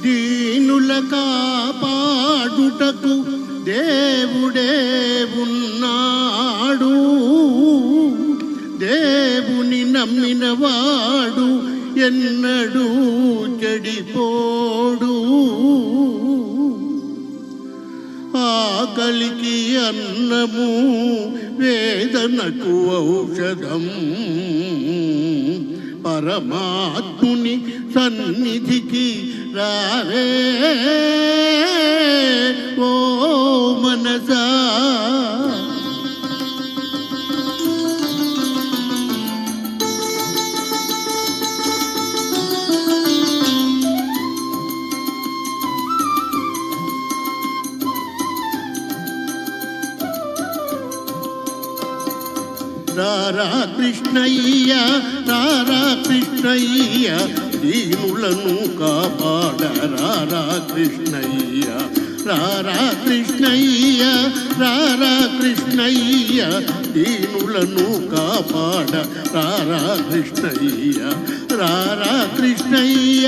దీనుల కాపాడుటకు దేవుడే ఉన్నాడు. దేవుని నమ్మినవాడు ఎన్నడూ చెడిపోడు. ఆకలికి అన్నము, వేదనకు ఔషధం. పరమాత్ముని సన్నిధికి రావే ఓ మనసా. రారా కృష్ణయ్య, రారా కృష్ణయ్య, దీనులను కాపాడ రారా కృష్ణయ్య. రారా కృష్ణయ్య, రారా కృష్ణయ్య, దీనులను కాపాడ రారా కృష్ణయ్య. రారా కృష్ణయ్య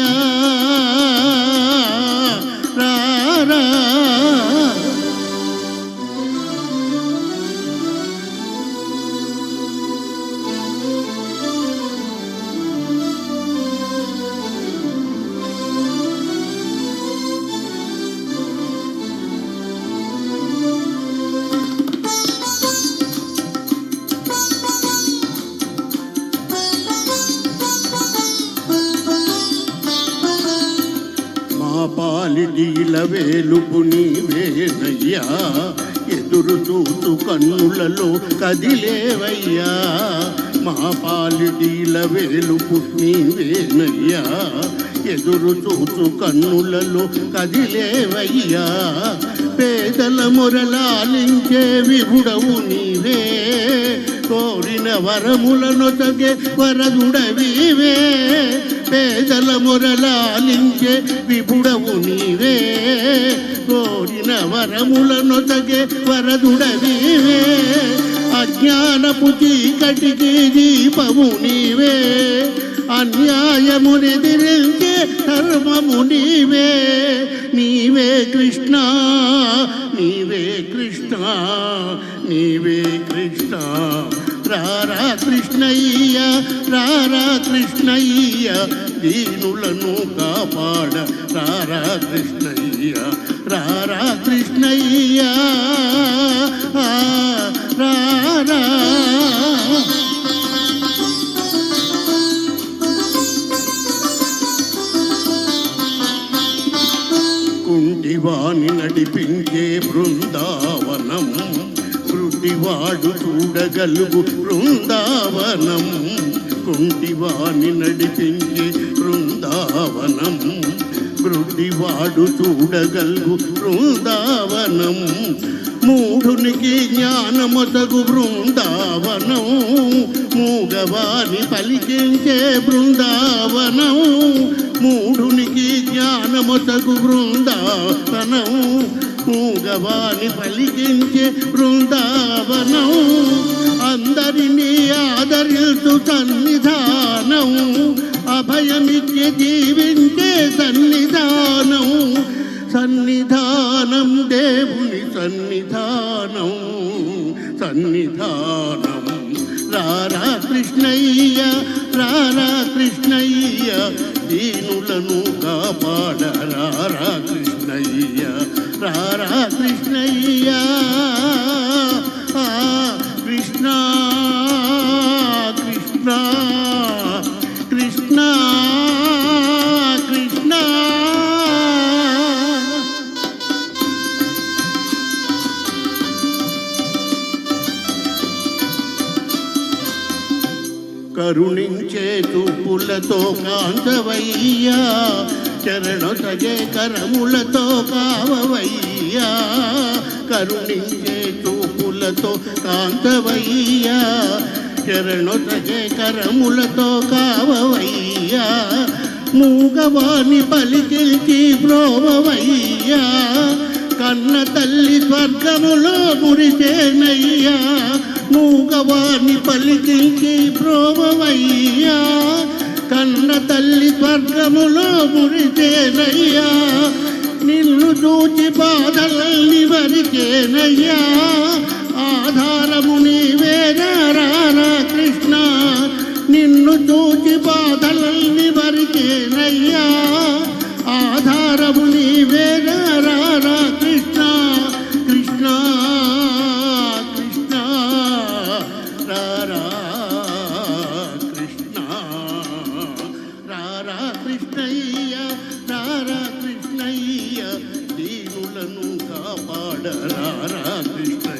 రారా. పాలిడీల వేలుపు నీవేనయ్యా, ఎదురు చూసు కన్నులలో కదిలేవయ్యా. మా పాలిడీల వేలుపు నీవేనయ్యా, ఎదురు చూసు కన్నులలో కదిలేవయ్యా. పేదల మొరలాలించే విభుడవు నీవే, కోరిన వరములనొసగే వరదుడవీవే. పేదల మొరలాలించే విభుడవు నీవే, కోరిన వరములనొసగే వరదుడవీవే. అజ్ఞానపు చీకటికి దీపము నీవే, అన్యాయమునెదిరించే ధర్మము నీవే. నీవే కృష్ణ, నీవే కృష్ణ, నీవే కృష్ణ. రారా కృష్ణయ్య, రారా కృష్ణయ్య, దీనులను కాపాడ రారా కృష్ణయ్య. రారా కృష్ణయ్య రారా. కుంటివాణి నడిపించే బృందావనం, గుడ్డివాడు చూడగలుగు బృందావనం. కుంటివాణి నడిపించే బృందావనం, గుడ్డివాడు చూడగలుగు బృందావనం. మూఢునికి జ్ఞానమొసగు బృందావనం, మూగవాని పలికించే బృందావనం. మూఢునికి జ్ఞానమొసగు బృందావనం, మూగవాని పలికించే బృందావనం. అందరినీ ఆదరిస్తూ సన్నిధానం, అభయమిచ్చే జీవించే సన్నిధానం. సన్నిధానం దేవుని సన్నిధానం, సన్నిధానం. రారా కృష్ణయ్య, రారా కృష్ణయ్య, దీనులను కాపాడ రారా కృష్ణయ్య. రారా కృష్ణయ్య కృష్ణ కృష్ణ కృష్ణ కృష్ణ. కరుణించే చూపులతో కాంతవయ్యా, చరణొసగే కరములతో కావవయ్యా. కరుణించే చూపులతో కాంతవయ్యా, చరణొసగే కరములతో కావవయ్యా. మూగవాని పలికిల్చి బ్రోవవయ్యా, కన్న తల్లి స్వర్గములో మురిసేనయ్యా. మూగవాని పలికిల్చి బ్రోవవయ్యా, కన్న తల్లి స్వర్గములో మురిచేనయ్యా నిన్ను చూచి బాధల్ని వరిచేనయ్యా ఆధారము నీవేనా రారా కృష్ణ నిన్ను చూచి బాధల్ని వరిచేనయ్యా ఆధారము నీవేనా రారా కృష్ణ కృష్ణ కృష్ణ రారా కృష్ణ రారా కృష్ణయ్య రారా కృష్ణయ్య దీనులను కాపాడ రారా కృష్ణ